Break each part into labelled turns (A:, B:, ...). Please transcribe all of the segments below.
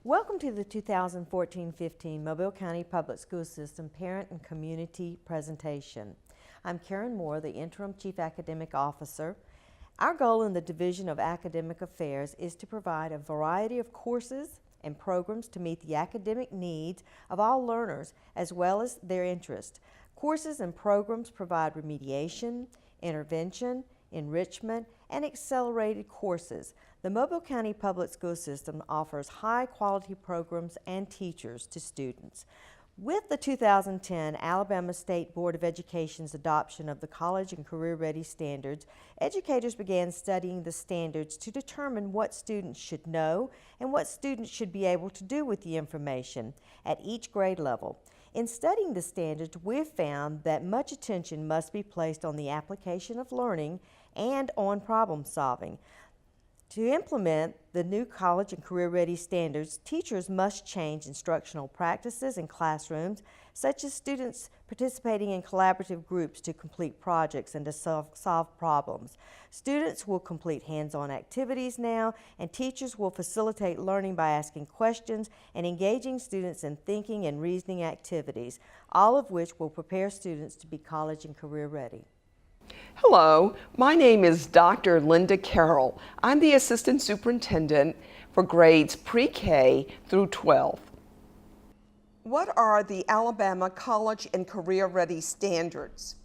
A: Welcome to the 2014-15 Mobile County Public School System Parent and Community Presentation. I'm Karen Moore, the Interim Chief Academic Officer. Our goal in the Division of Academic Affairs is to provide a variety of courses and programs to meet the academic needs of all learners as well as their interests. Courses and programs provide remediation, intervention, enrichment, and accelerated courses. The Mobile County Public School System offers high-quality programs and teachers to students. With the 2010 Alabama State Board of Education's adoption of the College and Career Ready Standards, educators began studying the standards to determine what students should know and what students should be able to do with the information at each grade level. In studying the standards, we've found that much attention must be placed on the application of learning and on problem solving. To implement the new College and Career Ready Standards, teachers must change instructional practices in classrooms, such as students participating in collaborative groups to complete projects and to solve problems. Students will complete hands-on activities now, and teachers will facilitate learning by asking questions and engaging students in thinking and reasoning activities, all of which will prepare students to be college and career ready.
B: Hello, my name is Dr. Linda Carroll. I'm the Assistant Superintendent for grades pre-K through 12. What are the Alabama College and Career Ready Standards?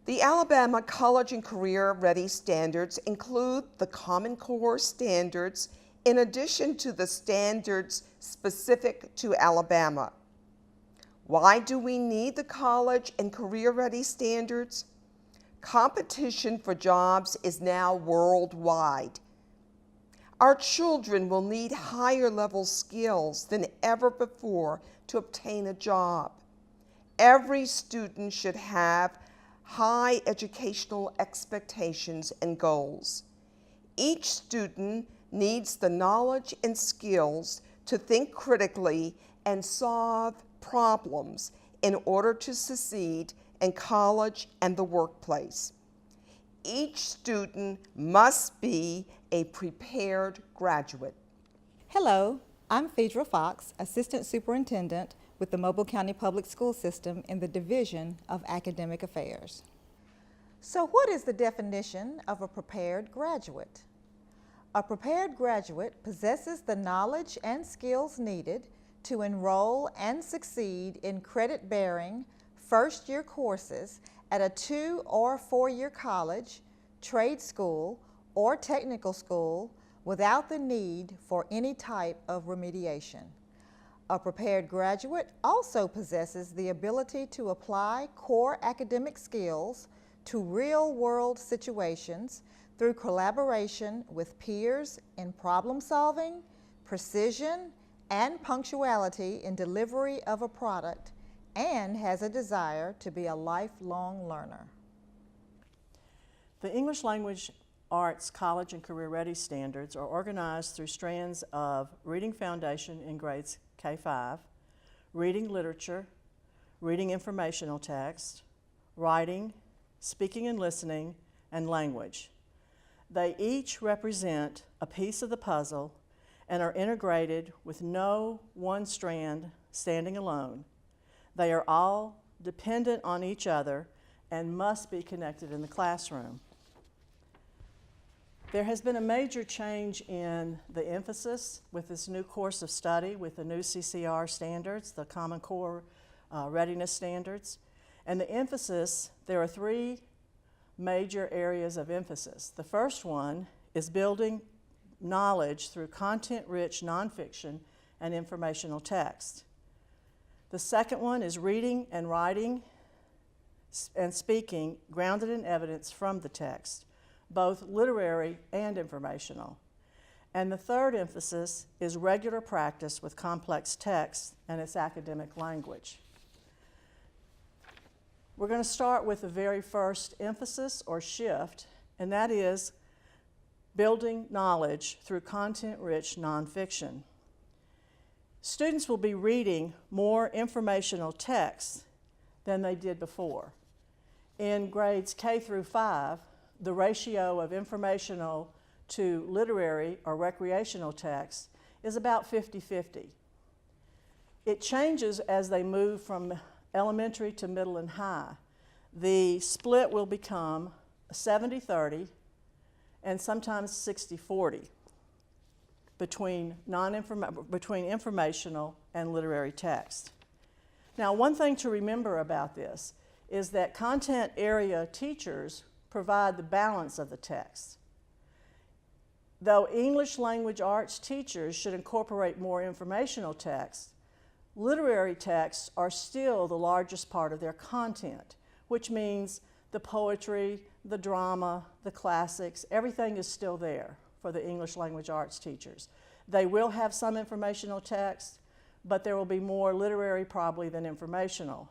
B: The Alabama College and Career Ready Standards include the Common Core standards in addition to the standards specific to Alabama. Why do we need the College and Career Ready Standards? Competition for jobs is now worldwide. Our children will need higher level skills than ever before to obtain a job. Every student should have high educational expectations and goals. Each student needs the knowledge and skills to think critically and solve problems in order to succeed in college and the workplace. Each student must be a prepared graduate.
C: Hello, I'm Phaedra Fox, Assistant Superintendent with the Mobile County Public School System in the Division of Academic Affairs. So what is the definition of a prepared graduate? A prepared graduate possesses the knowledge and skills needed to enroll and succeed in credit-bearing first-year courses at a 2- or 4-year college, trade school, or technical school without the need for any type of remediation. A prepared graduate also possesses the ability to apply core academic skills to real-world situations through collaboration with peers in problem solving, precision, and punctuality in delivery of a product, and has a desire to be a lifelong learner.
D: The English Language Arts College and Career Ready Standards are organized through strands of Reading Foundation in grades K-5, Reading Literature, Reading Informational Text, Writing, Speaking and Listening, and Language. They each represent a piece of the puzzle and are integrated with no one strand standing alone. They are all dependent on each other and must be connected in the classroom. There has been a major change in the emphasis with this new course of study with the new CCR standards, the Common Core Readiness Standards. And the emphasis, there are 3 major areas of emphasis. The first one is building knowledge through content-rich nonfiction and informational text. The second one is reading and writing and speaking grounded in evidence from the text, both literary and informational. And the third emphasis is regular practice with complex text and its academic language. We're going to start with the very first emphasis or shift, and that is building knowledge through content-rich nonfiction. Students will be reading more informational texts than they did before. In grades K through 5, the ratio of informational to literary or recreational text is about 50-50. It changes as they move from elementary to middle and high. The split will become 70-30 and sometimes 60-40 between informational and literary text. Now, one thing to remember about this is that content area teachers provide the balance of the text. Though English language arts teachers should incorporate more informational text, literary texts are still the largest part of their content, which means the poetry, the drama, the classics, everything is still there for the English language arts teachers. They will have some informational text, but there will be more literary probably than informational.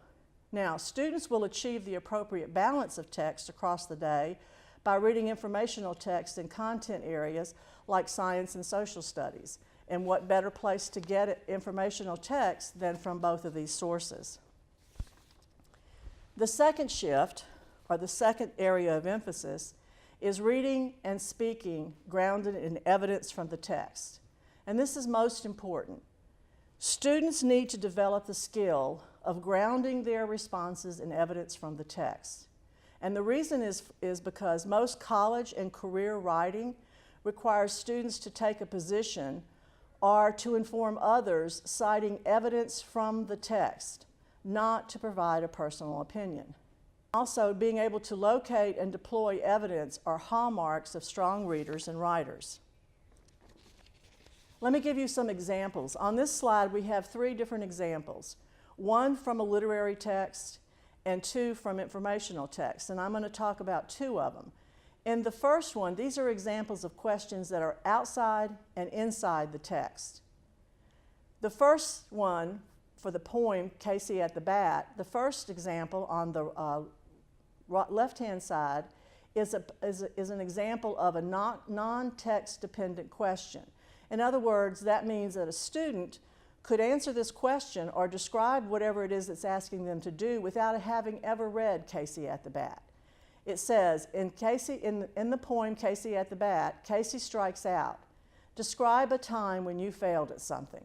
D: Now, students will achieve the appropriate balance of text across the day by reading informational text in content areas like science and social studies. And what better place to get informational text than from both of these sources? The second shift, or the second area of emphasis, is reading and speaking grounded in evidence from the text. And this is most important. Students need to develop the skill of grounding their responses in evidence from the text. And the reason is because most college and career writing requires students to take a position or to inform others citing evidence from the text, not to provide a personal opinion. Also, being able to locate and deploy evidence are hallmarks of strong readers and writers. Let me give you some examples. On this slide, we have 3 different examples. 1 from a literary text and 2 from informational text, and I'm going to talk about 2 of them. In the first one, these are examples of questions that are outside and inside the text. The first one, for the poem Casey at the Bat, the first example on the left-hand side is an example of a non-text dependent question. In other words, that means that a student could answer this question or describe whatever it is that's asking them to do without having ever read Casey at the Bat. It says, in the poem Casey at the Bat, Casey strikes out. Describe a time when you failed at something.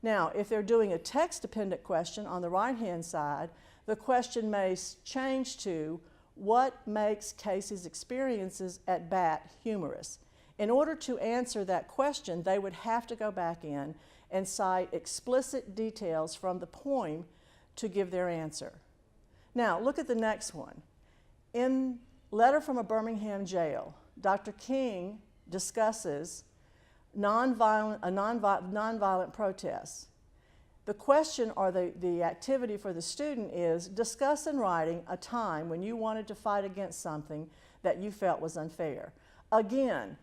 D: Now, if they're doing a text-dependent question on the right-hand side, the question may change to, what makes Casey's experiences at bat humorous? In order to answer that question, they would have to go back in and cite explicit details from the poem to give their answer. Now, look at the next one. In Letter from a Birmingham Jail, Dr. King discusses nonviolent protests. The question or the activity for the student is, discuss in writing a time when you wanted to fight against something that you felt was unfair. Again,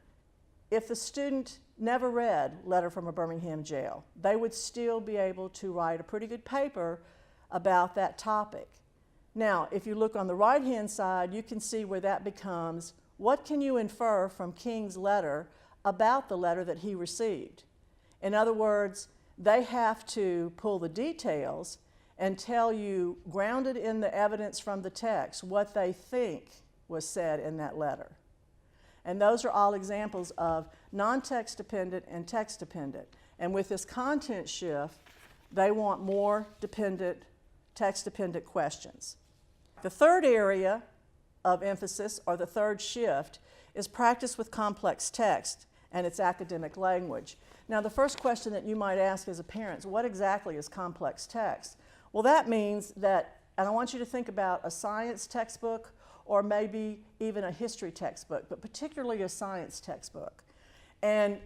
D: if the student never read Letter from a Birmingham Jail, they would still be able to write a pretty good paper about that topic. Now, if you look on the right-hand side, you can see where that becomes, what can you infer from King's letter about the letter that he received? In other words, they have to pull the details and tell you, grounded in the evidence from the text, what they think was said in that letter. And those are all examples of non-text dependent and text dependent. And with this content shift, they want more text dependent questions. The third area of emphasis, or the third shift, is practice with complex text and its academic language. Now, the first question that you might ask as a parent is, what exactly is complex text? Well, that means that, and I want you to think about a science textbook or maybe even a history textbook, but particularly a science textbook. And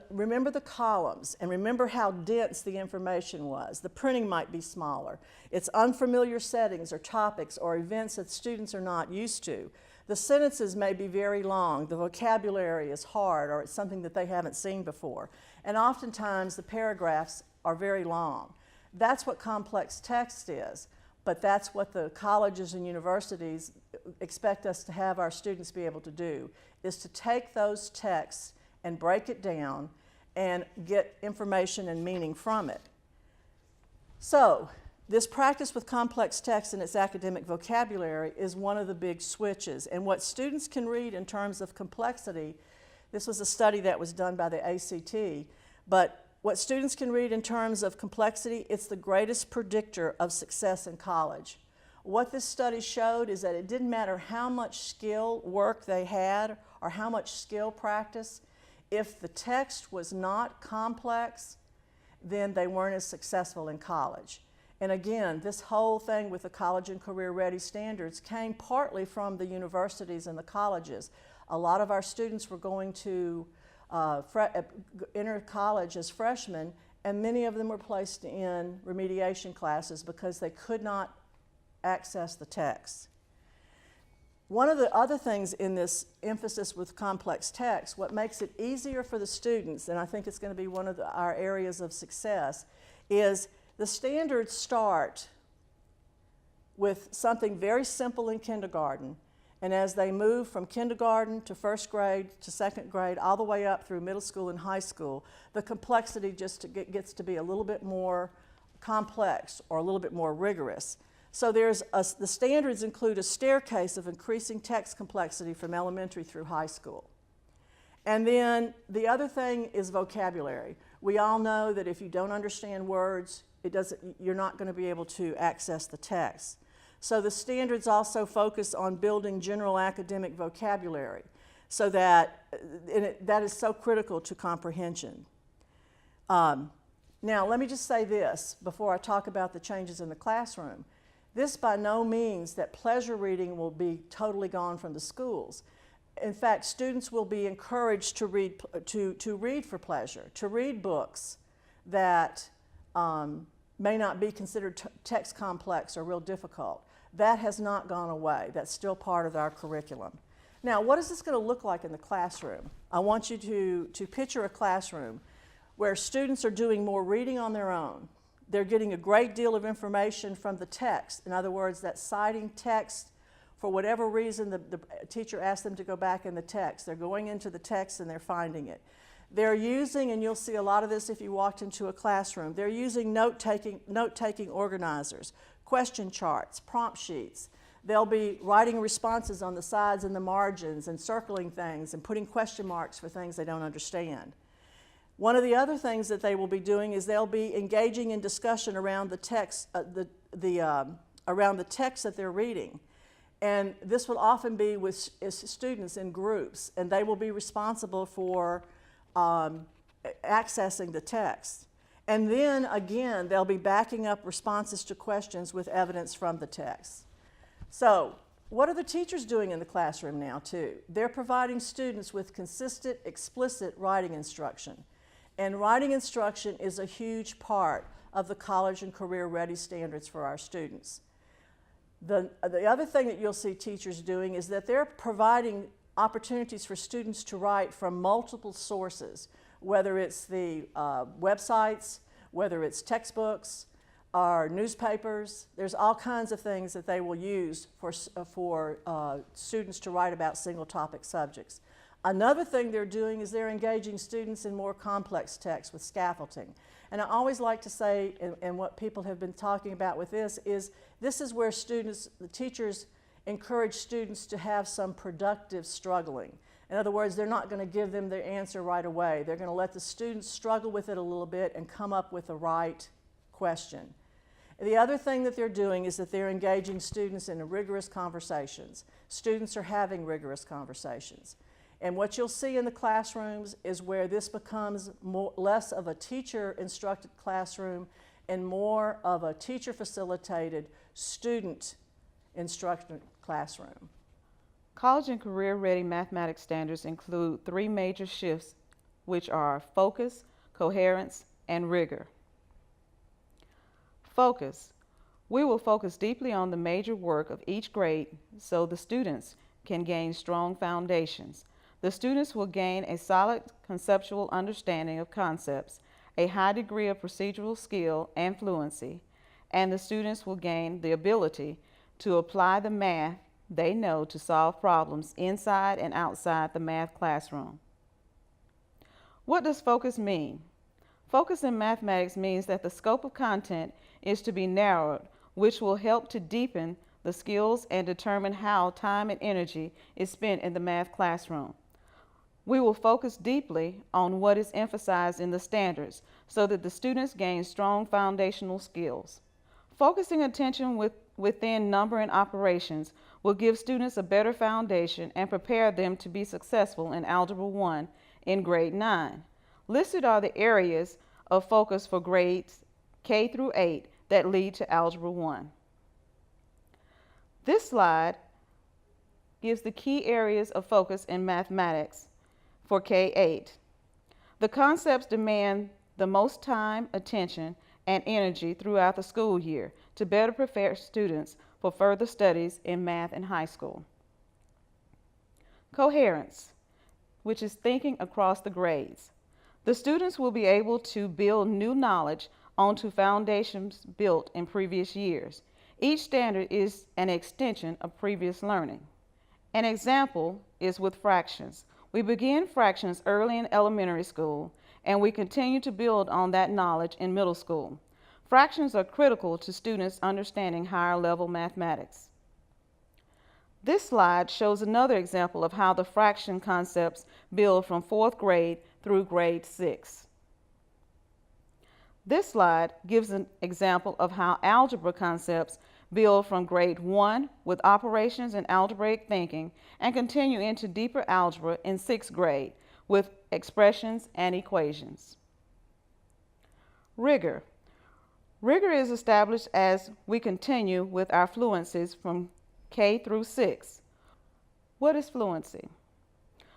D: remember the columns, and remember how dense the information was. The printing might be smaller. It's unfamiliar settings or topics or events that students are not used to. The sentences may be very long. The vocabulary is hard, or it's something that they haven't seen before. And oftentimes the paragraphs are very long. That's what complex text is, but that's what the colleges and universities expect us to have our students be able to do, is to take those texts and break it down and get information and meaning from it. So, this practice with complex text and its academic vocabulary is one of the big switches. And what students can read in terms of complexity, this was a study that was done by the ACT, But what students can read in terms of complexity, it's the greatest predictor of success in college. What this study showed is that it didn't matter how much skill work they had or how much skill practice, if the text was not complex, then they weren't as successful in college. And again, this whole thing with the college and career ready standards came partly from the universities and the colleges. A lot of our students were going to enter college as freshmen, and many of them were placed in remediation classes because they could not access the text. One of the other things in this emphasis with complex text, what makes it easier for the students, and I think it's going to be one of our areas of success, is the standards start with something very simple in kindergarten, and as they move from kindergarten to first grade to second grade, all the way up through middle school and high school, the complexity just gets to be a little bit more complex or a little bit more rigorous. So the standards include a staircase of increasing text complexity from elementary through high school. And then the other thing is vocabulary. We all know that if you don't understand words, you're not going to be able to access the text. So the standards also focus on building general academic vocabulary, so that is so critical to comprehension. Now, let me just say this before I talk about the changes in the classroom. This by no means that pleasure reading will be totally gone from the schools. In fact, students will be encouraged to read for pleasure, to read books that may not be considered text complex or real difficult. That has not gone away. That's still part of our curriculum. Now, what is this going to look like in the classroom? I want you to picture a classroom where students are doing more reading on their own. They're getting a great deal of information from the text. In other words, that citing text, for whatever reason the teacher asked them to go back in the text. They're going into the text and they're finding it. They're using, and you'll see a lot of this if you walked into a classroom, they're using note-taking organizers, question charts, prompt sheets. They'll be writing responses on the sides and the margins and circling things and putting question marks for things they don't understand. One of the other things that they will be doing is they'll be engaging in discussion around the text, around the text that they're reading. And this will often be with students in groups, and they will be responsible for accessing the text. And then again, they'll be backing up responses to questions with evidence from the text. So, what are the teachers doing in the classroom now too? They're providing students with consistent, explicit writing instruction. And writing instruction is a huge part of the college and career ready standards for our students. The other thing that you'll see teachers doing is that they're providing opportunities for students to write from multiple sources, whether it's the websites, whether it's textbooks, or newspapers. There's all kinds of things that they will use for students to write about single topic subjects. Another thing they're doing is they're engaging students in more complex texts with scaffolding. And I always like to say, and what people have been talking about with this is where students, the teachers, encourage students to have some productive struggling. In other words, they're not going to give them their answer right away. They're going to let the students struggle with it a little bit and come up with the right question. The other thing that they're doing is that they're engaging students in rigorous conversations. Students are having rigorous conversations. And what you'll see in the classrooms is where this becomes less of a teacher-instructed classroom and more of a teacher-facilitated, student-instructed classroom.
E: College and career-ready mathematics standards include three major shifts, which are focus, coherence, and rigor. Focus. We will focus deeply on the major work of each grade so the students can gain strong foundations. The students will gain a solid conceptual understanding of concepts, a high degree of procedural skill and fluency, and the students will gain the ability to apply the math they know to solve problems inside and outside the math classroom. What does focus mean? Focus in mathematics means that the scope of content is to be narrowed, which will help to deepen the skills and determine how time and energy is spent in the math classroom. We will focus deeply on what is emphasized in the standards so that the students gain strong foundational skills. Focusing attention within number and operations will give students a better foundation and prepare them to be successful in Algebra 1 in grade 9. Listed are the areas of focus for grades K through 8 that lead to Algebra 1. This slide gives the key areas of focus in mathematics for K-8. The concepts demand the most time, attention, and energy throughout the school year to better prepare students for further studies in math in high school. Coherence, which is thinking across the grades. The students will be able to build new knowledge onto foundations built in previous years. Each standard is an extension of previous learning. An example is with fractions. We begin fractions early in elementary school, and we continue to build on that knowledge in middle school. Fractions are critical to students understanding higher level mathematics. This slide shows another example of how the fraction concepts build from 4th grade through grade 6. This slide gives an example of how algebra concepts build from grade 1 with operations and algebraic thinking and continue into deeper algebra in 6th grade with expressions and equations. Rigor. Rigor is established as we continue with our fluencies from K through 6. What is fluency?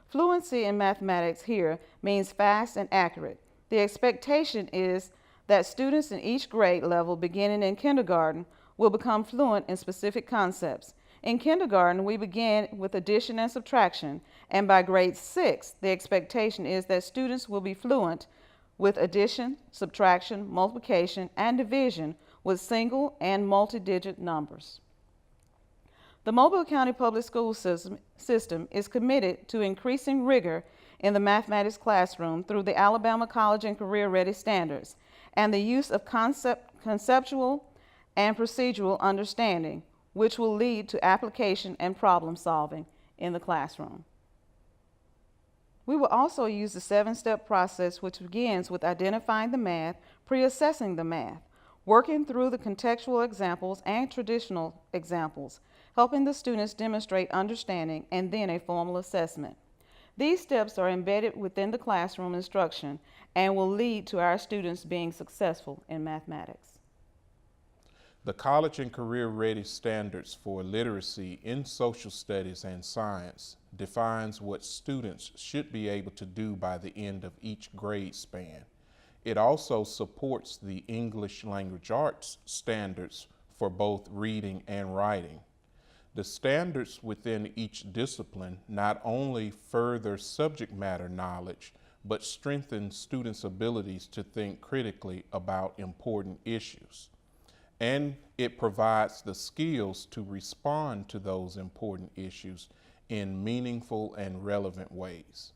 E: Fluency in mathematics here means fast and accurate. The expectation is that students in each grade level beginning in kindergarten will become fluent in specific concepts. In kindergarten, we begin with addition and subtraction, and by grade 6, the expectation is that students will be fluent with addition, subtraction, multiplication, and division with single and multi-digit numbers. The Mobile County Public School system is committed to increasing rigor in the mathematics classroom through the Alabama College and Career Ready Standards and the use of conceptual and procedural understanding, which will lead to application and problem solving in the classroom. We will also use the 7-step process, which begins with identifying the math, pre-assessing the math, working through the contextual examples and traditional examples, helping the students demonstrate understanding, and then a formal assessment. These steps are embedded within the classroom instruction and will lead to our students being successful in mathematics.
F: The College and Career Ready Standards for Literacy in Social Studies and Science defines what students should be able to do by the end of each grade span. It also supports the English Language Arts standards for both reading and writing. The standards within each discipline not only further subject matter knowledge, but strengthen students' abilities to think critically about important issues. And it provides the skills to respond to those important issues in meaningful and relevant ways.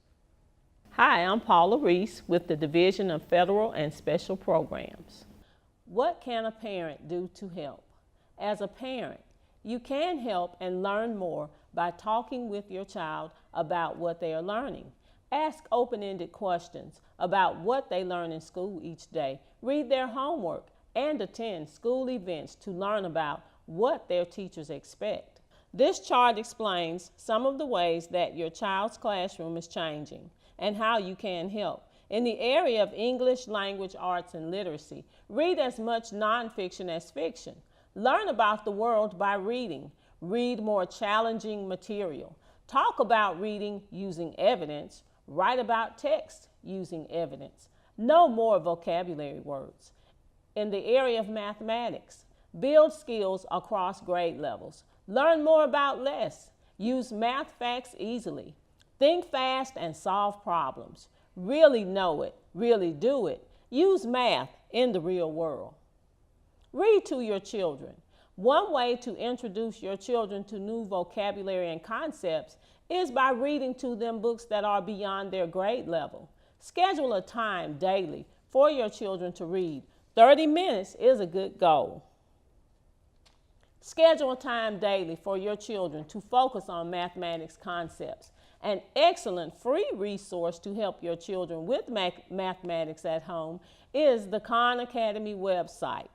G: Hi, I'm Paula Reese with the Division of Federal and Special Programs. What can a parent do to help? As a parent, you can help and learn more by talking with your child about what they are learning. Ask open-ended questions about what they learn in school each day. Read their homework and attend school events to learn about what their teachers expect. This chart explains some of the ways that your child's classroom is changing and how you can help. In the area of English, language, arts, and literacy, read as much nonfiction as fiction. Learn about the world by reading. Read more challenging material. Talk about reading using evidence. Write about text using evidence. Know more vocabulary words. In the area of mathematics, build skills across grade levels. Learn more about less. Use math facts easily. Think fast and solve problems. Really know it, really do it. Use math in the real world. Read to your children. One way to introduce your children to new vocabulary and concepts is by reading to them books that are beyond their grade level. Schedule a time daily for your children to read. 30 minutes is a good goal. Schedule time daily for your children to focus on mathematics concepts An excellent free resource to help your children with mathematics at home is the Khan Academy website.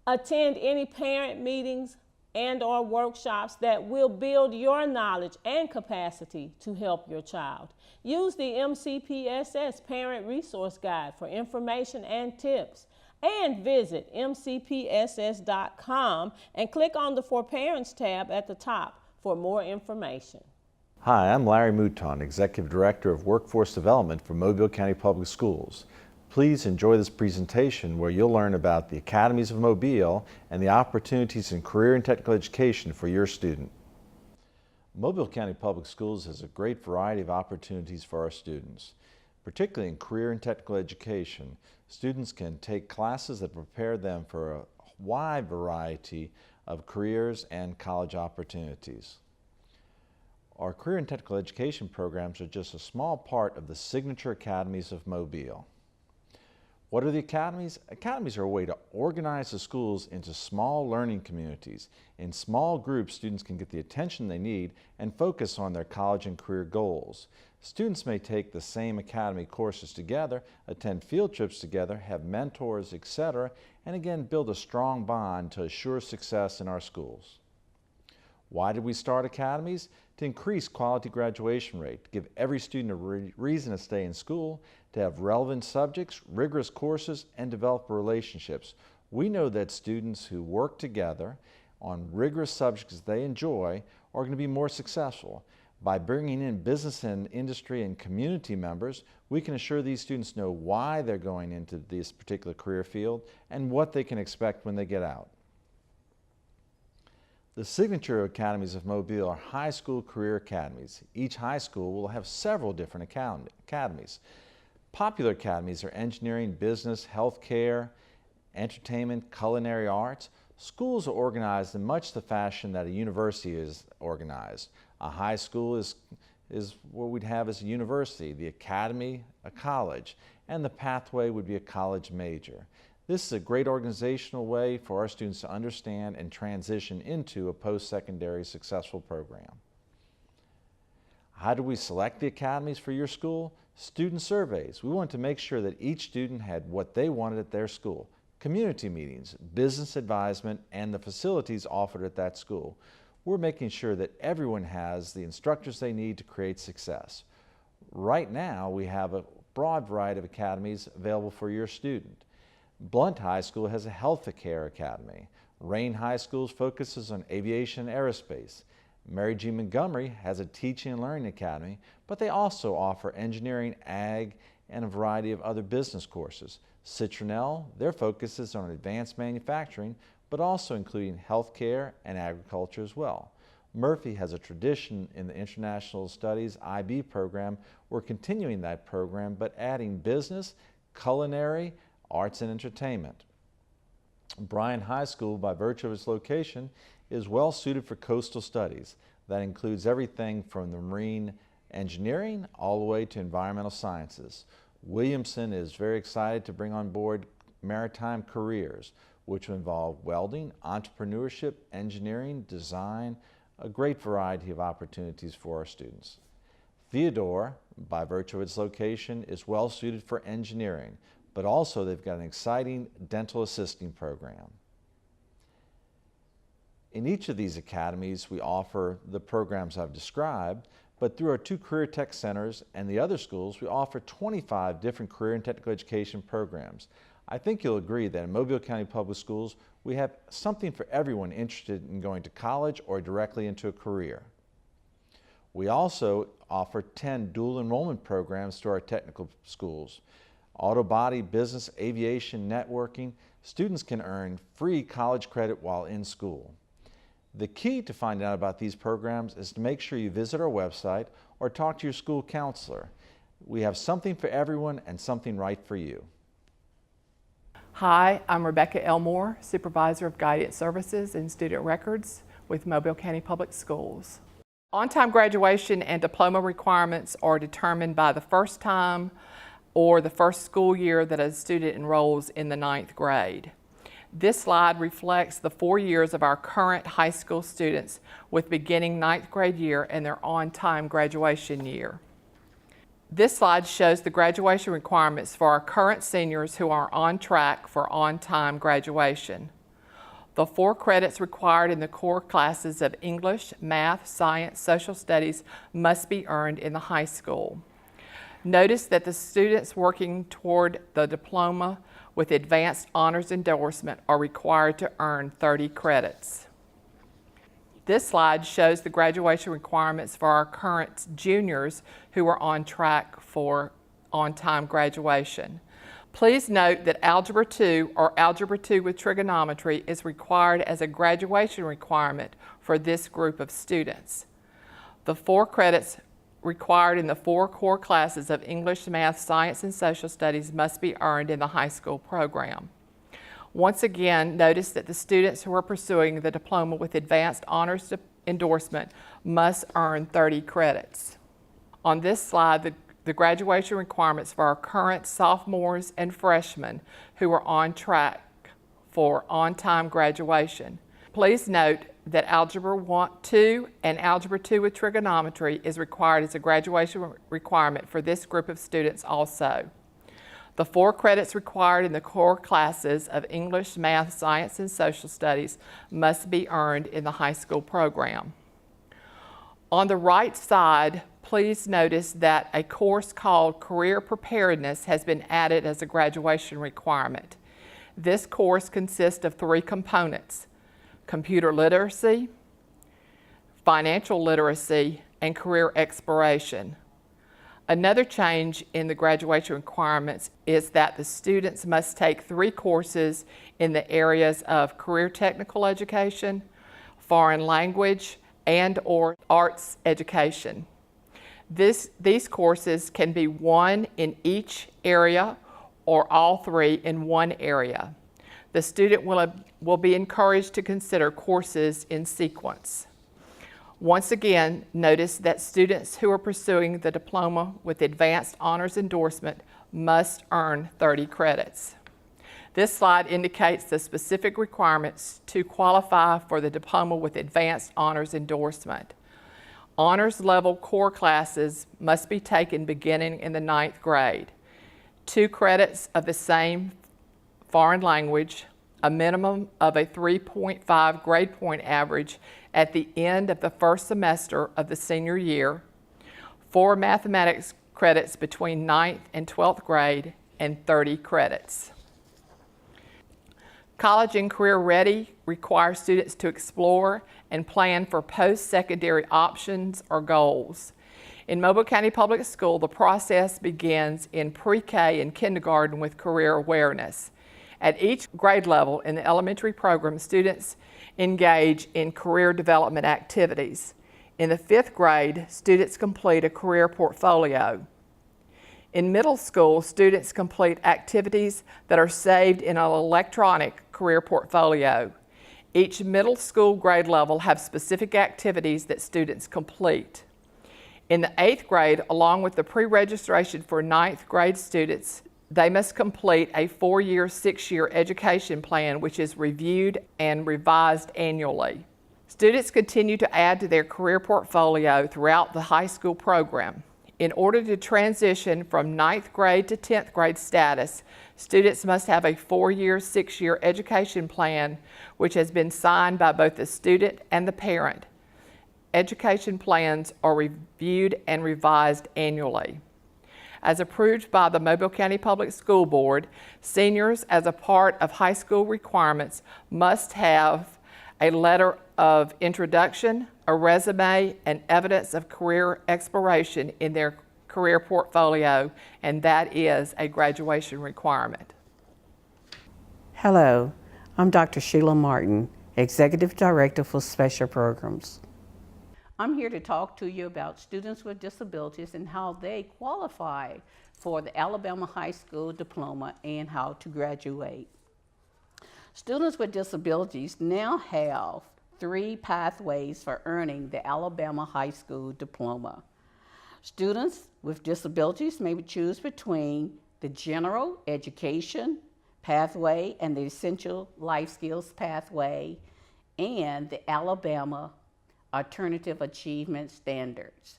G: Attend any parent meetings and/or workshops that will build your knowledge and capacity to help your child. Use the MCPSS Parent Resource Guide for information and tips. And visit mcpss.com and click on the For Parents tab at the top for more information.
H: Hi, I'm Larry Mouton, Executive Director of Workforce Development for Mobile County Public Schools. Please enjoy this presentation where you'll learn about the Academies of Mobile and the opportunities in career and technical education for your student. Mobile County Public Schools has a great variety of opportunities for our students. Particularly in career and technical education, students can take classes that prepare them for a wide variety of careers and college opportunities. Our career and technical education programs are just a small part of the signature academies of Mobile. What are the academies? Academies are a way to organize the schools into small learning communities. In small groups, students can get the attention they need and focus on their college and career goals. Students may take the same academy courses together, attend field trips together, have mentors, etc., and again build a strong bond to assure success in our schools. Why did we start academies? To increase quality graduation rate, to give every student a reason to stay in school, to have relevant subjects, rigorous courses, and develop relationships. We know that students who work together on rigorous subjects they enjoy are going to be more successful. By bringing in business and industry and community members, we can assure these students know why they're going into this particular career field and what they can expect when they get out. The signature academies of Mobile are high school career academies. Each high school will have several different academies. Popular academies are engineering, business, healthcare, entertainment, culinary arts. Schools are organized in much the fashion that a university is organized. A high school is what we'd have as a university, the academy, a college, and the pathway would be a college major. This is a great organizational way for our students to understand and transition into a post-secondary successful program. How do we select the academies for your school? Student surveys. We want to make sure that each student had what they wanted at their school. Community meetings, business advisement, and the facilities offered at that school. We're making sure that everyone has the instructors they need to create success. Right now, we have a broad variety of academies available for your student. Blount High School has a healthcare academy. Rain High School focuses on aviation and aerospace. Mary G. Montgomery has a teaching and learning academy, but they also offer engineering, ag, and a variety of other business courses. Citronelle, their focus is on advanced manufacturing, but also including healthcare and agriculture as well. Murphy has a tradition in the International Studies IB program. We're continuing that program, but adding business, culinary, arts and entertainment. Bryan High School, by virtue of its location, is well suited for coastal studies. That includes everything from the marine engineering all the way to environmental sciences. Williamson is very excited to bring on board maritime careers, which will involve welding, entrepreneurship, engineering, design, a great variety of opportunities for our students. Theodore, by virtue of its location, is well suited for engineering, but also they've got an exciting dental assisting program. In each of these academies, we offer the programs I've described, but through our 2 career tech centers and the other schools, we offer 25 different career and technical education programs. I think you'll agree that in Mobile County Public Schools, we have something for everyone interested in going to college or directly into a career. We also offer 10 dual enrollment programs to our technical schools. Auto body, business, aviation, networking, students can earn free college credit while in school. The key to find out about these programs is to make sure you visit our website or talk to your school counselor. We have something for everyone and something right for you.
I: Hi, I'm Rebecca Elmore, Supervisor of Guidance Services and Student Records with Mobile County Public Schools. On-time graduation and diploma requirements are determined by the first time or the first school year that a student enrolls in the 9th grade. This slide reflects the 4 years of our current high school students with beginning 9th grade year and their on-time graduation year. This slide shows the graduation requirements for our current seniors who are on track for on-time graduation. The 4 credits required in the core classes of English, Math, Science, Social Studies must be earned in the high school. Notice that the students working toward the diploma with advanced honors endorsement are required to earn 30 credits. This slide shows the graduation requirements for our current juniors who are on track for on-time graduation. Please note that Algebra 2 or Algebra 2 with trigonometry is required as a graduation requirement for this group of students. The 4 credits required in the 4 core classes of English, Math, Science, and Social Studies must be earned in the high school program. Once again, notice that the students who are pursuing the diploma with advanced honors endorsement must earn 30 credits. On this slide, the graduation requirements for our current sophomores and freshmen who are on track for on-time graduation. Please note that Algebra 2 and Algebra 2 with trigonometry is required as a graduation requirement for this group of students also. The 4 credits required in the core classes of English, Math, Science, and Social Studies must be earned in the high school program. On the right side, please notice that a course called Career Preparedness has been added as a graduation requirement. This course consists of 3 components: computer literacy, financial literacy, and career exploration. Another change in the graduation requirements is that the students must take 3 courses in the areas of career technical education, foreign language, and/or arts education. These courses can be 1 in each area or all 3 in one area. The student will be encouraged to consider courses in sequence. Once again, notice that students who are pursuing the diploma with advanced honors endorsement must earn 30 credits. This slide indicates the specific requirements to qualify for the diploma with advanced honors endorsement. Honors level core classes must be taken beginning in the 9th grade. 2 credits of the same foreign language, a minimum of a 3.5 grade point average at the end of the first semester of the senior year, 4 mathematics credits between 9th and 12th grade, and 30 credits. College and Career Ready requires students to explore and plan for post-secondary options or goals. In Mobile County Public School, the process begins in pre-K and kindergarten with career awareness. At each grade level in the elementary program, students engage in career development activities. In the 5th grade, students complete a career portfolio. In middle school, students complete activities that are saved in an electronic career portfolio. Each middle school grade level have specific activities that students complete. In the 8th grade, along with the pre-registration for 9th grade students, they must complete a 4-year, 6-year education plan which is reviewed and revised annually. Students continue to add to their career portfolio throughout the high school program. In order to transition from 9th grade to 10th grade status, students must have a 4-year, 6-year education plan which has been signed by both the student and the parent. Education plans are reviewed and revised annually. As approved by the Mobile County Public School Board, seniors, as a part of high school requirements, must have a letter of introduction, a resume, and evidence of career exploration in their career portfolio, and that is a graduation requirement.
J: Hello, I'm Dr. Sheila Martin, Executive Director for Special Programs.
K: I'm here to talk to you about students with disabilities and how they qualify for the Alabama High School Diploma and how to graduate. Students with disabilities now have 3 pathways for earning the Alabama High School Diploma. Students with disabilities may choose between the general education, pathway and the Essential Life Skills pathway and the Alabama Alternative Achievement Standards.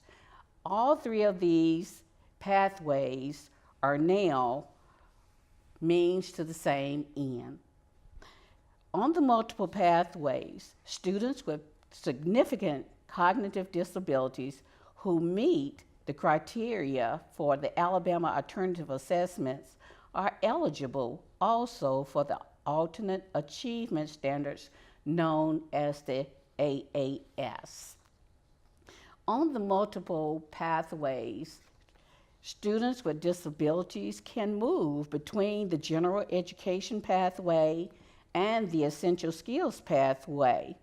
K: All three of these pathways are now means to the same end. On the multiple pathways, students with significant cognitive disabilities who meet the criteria for the Alabama Alternative Assessments are eligible also for the Alternate Achievement Standards known as the AAS. On the multiple pathways, students with disabilities can move between the general education pathway and the essential skills pathway.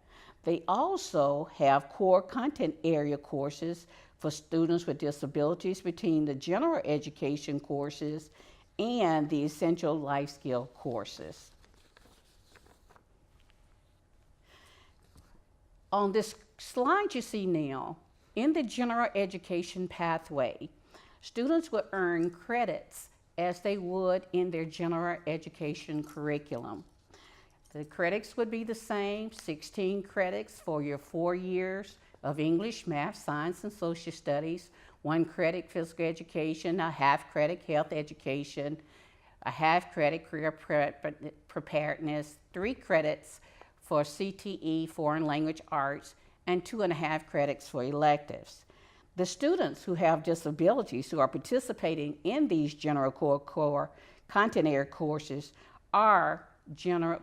K: They also have core content area courses for students with disabilities between the general education courses and the essential life skill courses. On this slide you see now, in the general education pathway, students will earn credits as they would in their general education curriculum. The credits would be the same, 16 credits for your 4 years of English, math, science, and social studies, 1 credit physical education, a half credit health education, a half credit career preparedness, 3 credits for CTE, foreign language arts, and 2.5 credits for electives. The students who have disabilities who are participating in these general core content area courses are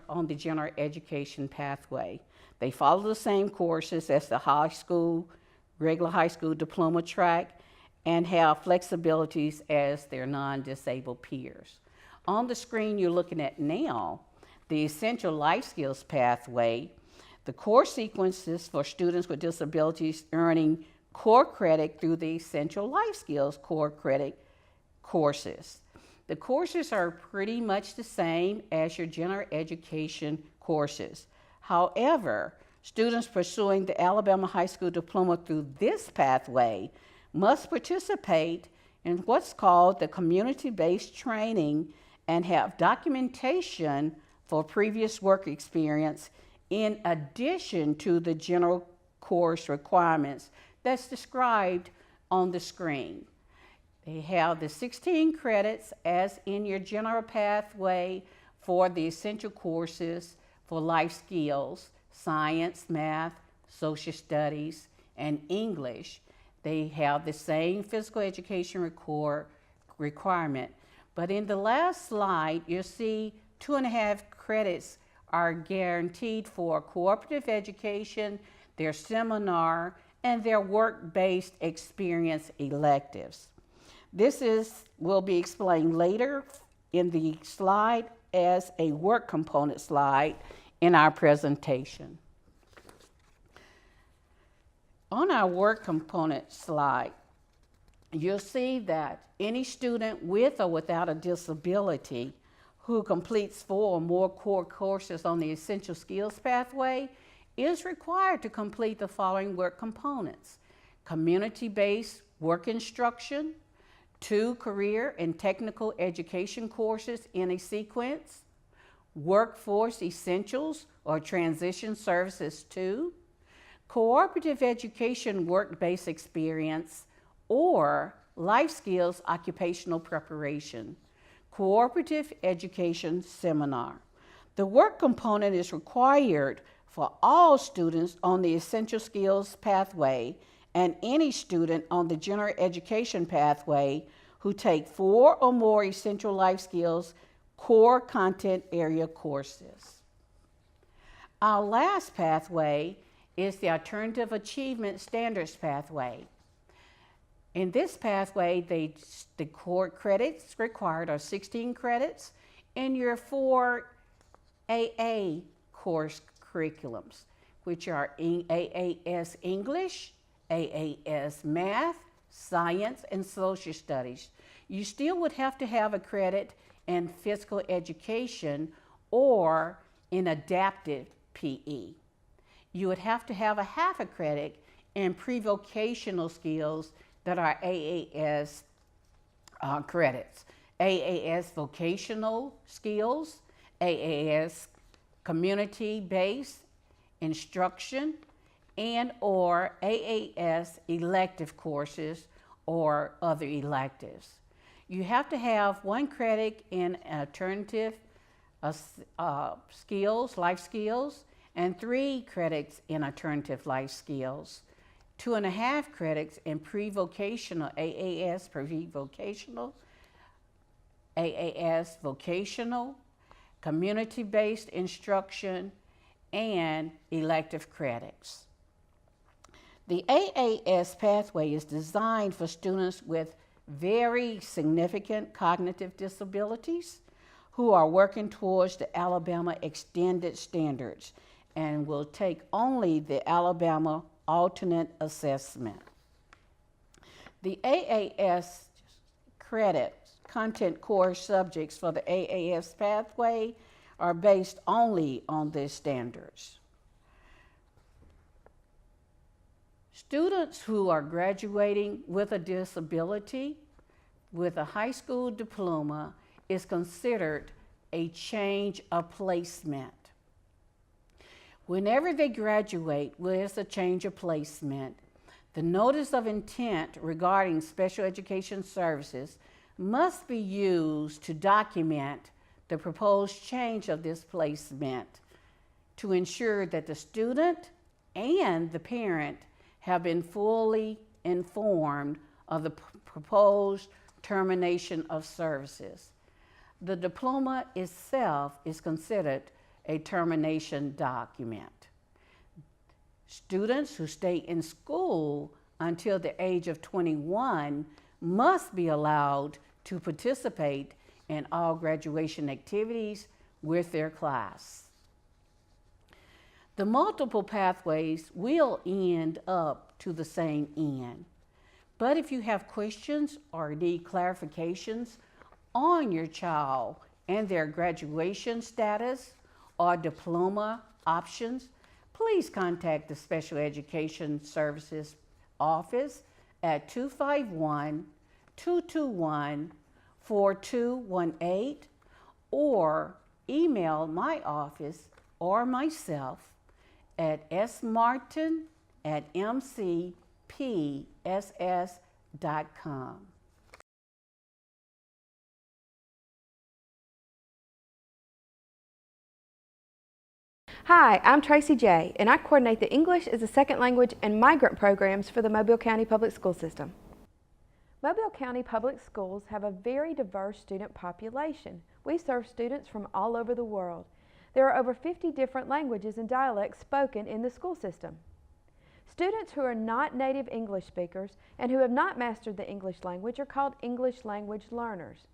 K: on the general education pathway. They follow the same courses as the high school, regular high school diploma track, and have flexibilities as their non-disabled peers. On the screen you're looking at now, the Essential Life Skills pathway, the course sequences for students with disabilities earning core credit through the Essential Life Skills core credit courses. The courses are pretty much the same as your general education courses. However, students pursuing the Alabama High School Diploma through this pathway must participate in what's called the community-based training and have documentation for previous work experience in addition to the general course requirements that's described on the screen. They have the 16 credits as in your general pathway for the essential courses for life skills, science, math, social studies, and English. They have the same physical education requirement. But in the last slide, you'll see 2.5 credits are guaranteed for cooperative education, their seminar, and their work-based experience electives. This will be explained later in the slide as a work component slide in our presentation. On our work component slide, you'll see that any student with or without a disability who completes 4 or more core courses on the Essential Skills pathway is required to complete the following work components: community-based work instruction, 2 career and technical education courses in a sequence, workforce essentials or transition services 2, cooperative education work-based experience, or life skills occupational preparation, cooperative education seminar. The work component is required for all students on the Essential Skills pathway and any student on the general education pathway who take 4 or more Essential Life Skills core content area courses. Our last pathway is the Alternative Achievement Standards pathway. In this pathway, the core credits required are 16 credits in your 4 AA course curriculums, which are AAS English, AAS Math, Science, and Social Studies. You still would have to have a credit in physical education or in adaptive PE. You would have to have a half a credit in pre-vocational skills that are AAS credits. AAS vocational skills AAS community-based instruction, and or AAS elective courses or other electives. You have to have 1 credit in alternative skills, life skills, and 3 credits in alternative life skills, 2.5 credits in pre-vocational, AAS pre-vocational, AAS vocational, community-based instruction, and elective credits. The AAS pathway is designed for students with very significant cognitive disabilities who are working towards the Alabama Extended Standards and will take only the Alabama alternate assessment. The AAS credits, content core subjects for the AAS pathway are based only on these standards. Students who are graduating with a disability with a high school diploma is considered a change of placement. Whenever they graduate with a change of placement, the notice of intent regarding special education services must be used to document the proposed change of this placement to ensure that the student and the parent have been fully informed of the proposed termination of services. The diploma itself is considered a termination document. Students who stay in school until the age of 21 must be allowed to participate in all graduation activities with their class. The multiple pathways will end up to the same end. But if you have questions or need clarifications on your child and their graduation status or diploma options, please contact the Special Education Services Office at 251-221-4218 or email my office or myself at smartin@mcpss.com.
L: Hi, I'm Tracy J., and I coordinate the English as a Second Language and migrant programs for the Mobile County Public School System. Mobile County Public Schools have a very diverse student population. We serve students from all over the world. There are over 50 different languages and dialects spoken in the school system. Students who are not native English speakers and who have not mastered the English language are called English language learners.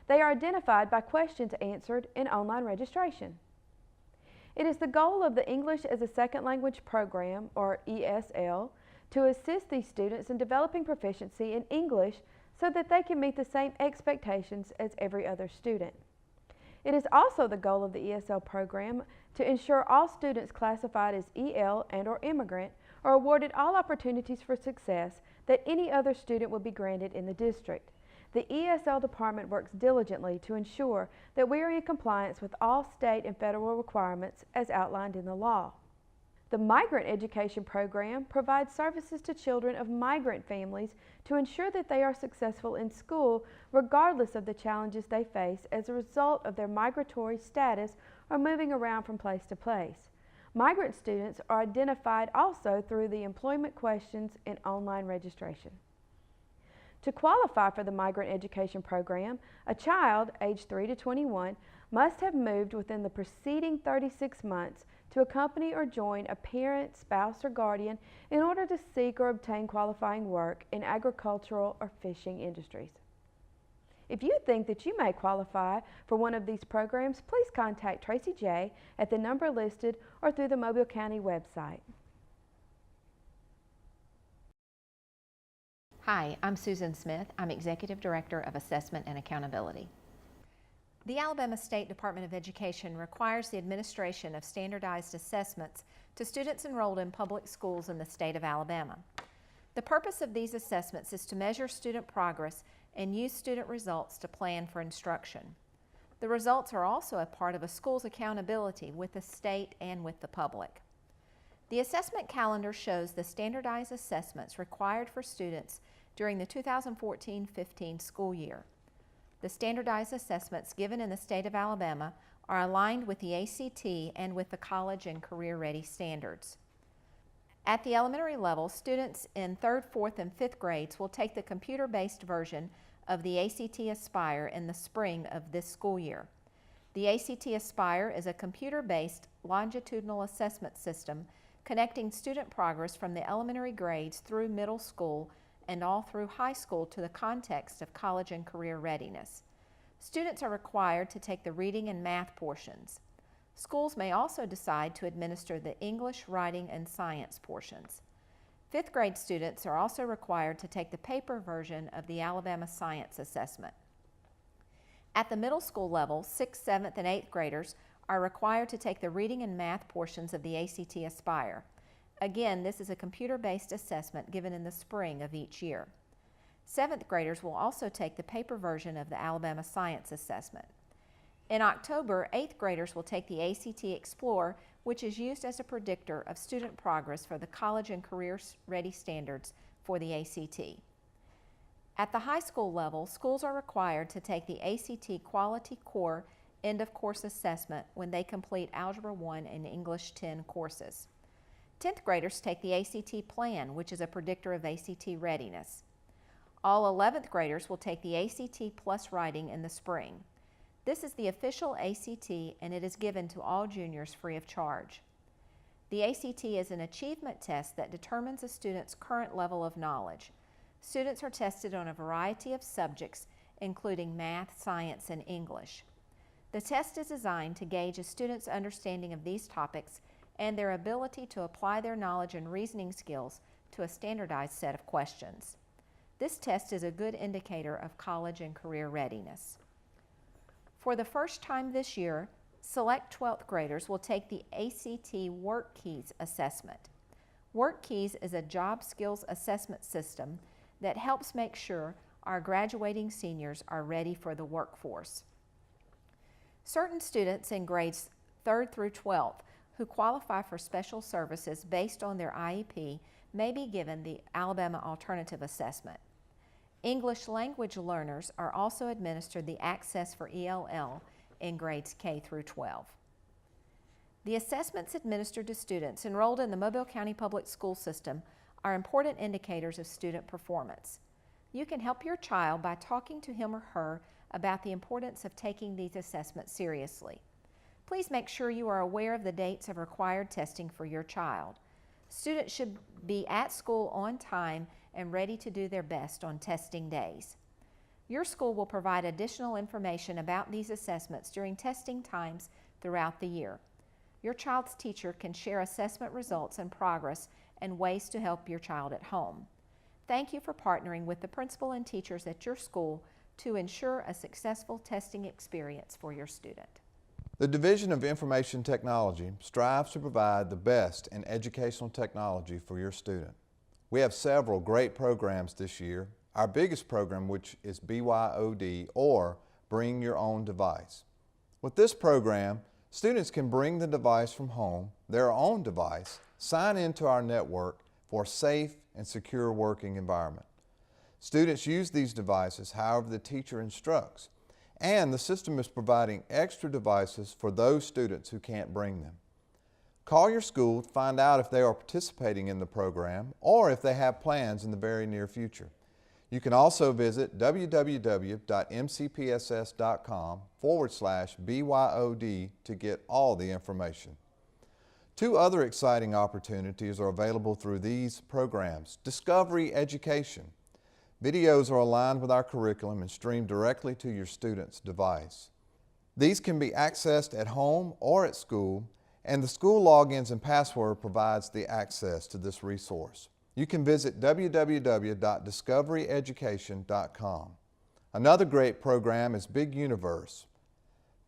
L: They are identified by questions answered in online registration. It is the goal of the English as a Second Language program, or ESL, to assist these students in developing proficiency in English so that they can meet the same expectations as every other student. It is also the goal of the ESL program to ensure all students classified as EL and/or immigrant are awarded all opportunities for success that any other student would be granted in the district. The ESL department works diligently to ensure that we are in compliance with all state and federal requirements as outlined in the law. The Migrant Education Program provides services to children of migrant families to ensure that they are successful in school regardless of the challenges they face as a result of their migratory status or moving around from place to place. Migrant students are identified also through the employment questions in online registration. To qualify for the Migrant Education Program, a child aged 3 to 21 must have moved within the preceding 36 months to accompany or join a parent, spouse, or guardian in order to seek or obtain qualifying work in agricultural or fishing industries. If you think that you may qualify for one of these programs, please contact Tracy J. at the number listed or through the Mobile County website.
M: Hi, I'm Susan Smith. I'm Executive Director of Assessment and Accountability. The Alabama State Department of Education requires the administration of standardized assessments to students enrolled in public schools in the state of Alabama. The purpose of these assessments is to measure student progress and use student results to plan for instruction. The The results are also a part of a school's accountability with the state and with the public. The assessment calendar shows the standardized assessments required for students during the 2014-15 school year. The standardized assessments given in the state of Alabama are aligned with the ACT and with the college and career ready standards. At the elementary level, students in 3rd, 4th, and 5th grades will take the computer-based version of the ACT Aspire in the spring of this school year. The ACT Aspire is a computer-based longitudinal assessment system connecting student progress from the elementary grades through middle school and all through high school to the context of college and career readiness. Students are required to take the reading and math portions. Schools may also decide to administer the English, writing, and science portions. 5th grade students are also required to take the paper version of the Alabama Science Assessment. At the middle school level, 6th, 7th, and 8th graders are required to take the reading and math portions of the ACT Aspire. Again, this is a computer-based assessment given in the spring of each year. 7th graders will also take the paper version of the Alabama Science Assessment. In October, 8th graders will take the ACT Explore, which is used as a predictor of student progress for the college and career ready standards for the ACT. At the high school level, schools are required to take the ACT Quality Core End of Course Assessment when they complete Algebra 1 and English 10 courses. 10th graders take the ACT Plan, which is a predictor of ACT readiness. All 11th graders will take the ACT Plus Writing in the spring. This is the official ACT and it is given to all juniors free of charge. The ACT is an achievement test that determines a student's current level of knowledge. Students are tested on a variety of subjects, including math, science, and English. The test is designed to gauge a student's understanding of these topics and their ability to apply their knowledge and reasoning skills to a standardized set of questions. This test is a good indicator of college and career readiness. For the first time this year, select 12th graders will take the ACT Work Keys assessment. Work Keys is a job skills assessment system that helps make sure our graduating seniors are ready for the workforce. Certain students in grades 3rd through 12th who qualify for special services based on their IEP may be given the Alabama Alternative Assessment. English language learners are also administered the Access for ELL in grades K through 12. The assessments administered to students enrolled in the Mobile County Public School System are important indicators of student performance. You can help your child by talking to him or her about the importance of taking these assessments seriously. Please make sure you are aware of the dates of required testing for your child. Students should be at school on time and ready to do their best on testing days. Your school will provide additional information about these assessments during testing times throughout the year. Your child's teacher can share assessment results and progress and ways to help your child at home. Thank you for partnering with the principal and teachers at your school to ensure a successful testing experience for your student.
N: The Division of Information Technology strives to provide the best in educational technology for your student. We have several great programs this year. Our biggest program, which is BYOD, or Bring Your Own Device. With this program, students can bring the device from home, their own device, sign into our network for a safe and secure working environment. Students use these devices however the teacher instructs, and the system is providing extra devices for those students who can't bring them. Call your school to find out if they are participating in the program or if they have plans in the very near future. You can also visit www.mcpss.com/BYOD to get all the information. Two other exciting opportunities are available through these programs. Discovery Education. Videos are aligned with our curriculum and streamed directly to your student's device. These can be accessed at home or at school, and the school logins and password provides the access to this resource. You can visit www.discoveryeducation.com. Another great program is Big Universe.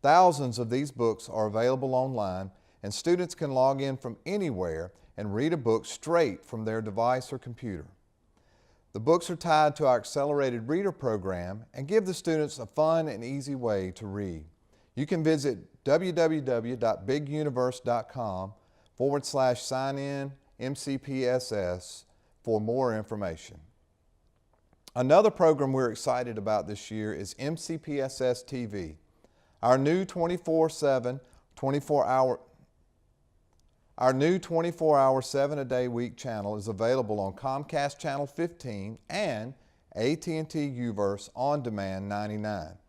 N: Thousands of these books are available online, and students can log in from anywhere and read a book straight from their device or computer. The books are tied to our Accelerated Reader program and give the students a fun and easy way to read. You can visit www.biguniverse.com/sign-in-MCPSS for more information. Another program we're excited about this year is MCPSS TV. Our new 24/7, 24-hour 7-a-day-week channel is available on Comcast Channel 15 and AT&T U-verse On Demand 99.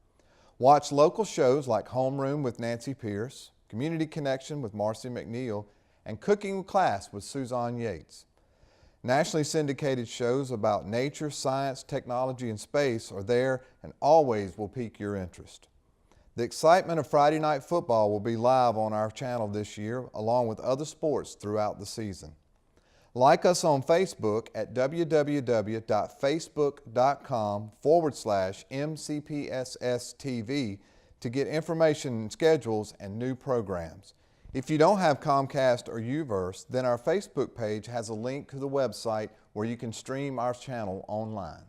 N: Watch local shows like Homeroom with Nancy Pierce, Community Connection with Marcy McNeil, and Cooking with Class with Suzanne Yates. Nationally syndicated shows about nature, science, technology, and space are there and always will pique your interest. The excitement of Friday Night Football will be live on our channel this year, along with other sports throughout the season. Like us on Facebook at www.facebook.com/MCPSS-TV to get information and schedules and new programs. If you don't have Comcast or U-verse, then our Facebook page has a link to the website where you can stream our channel online.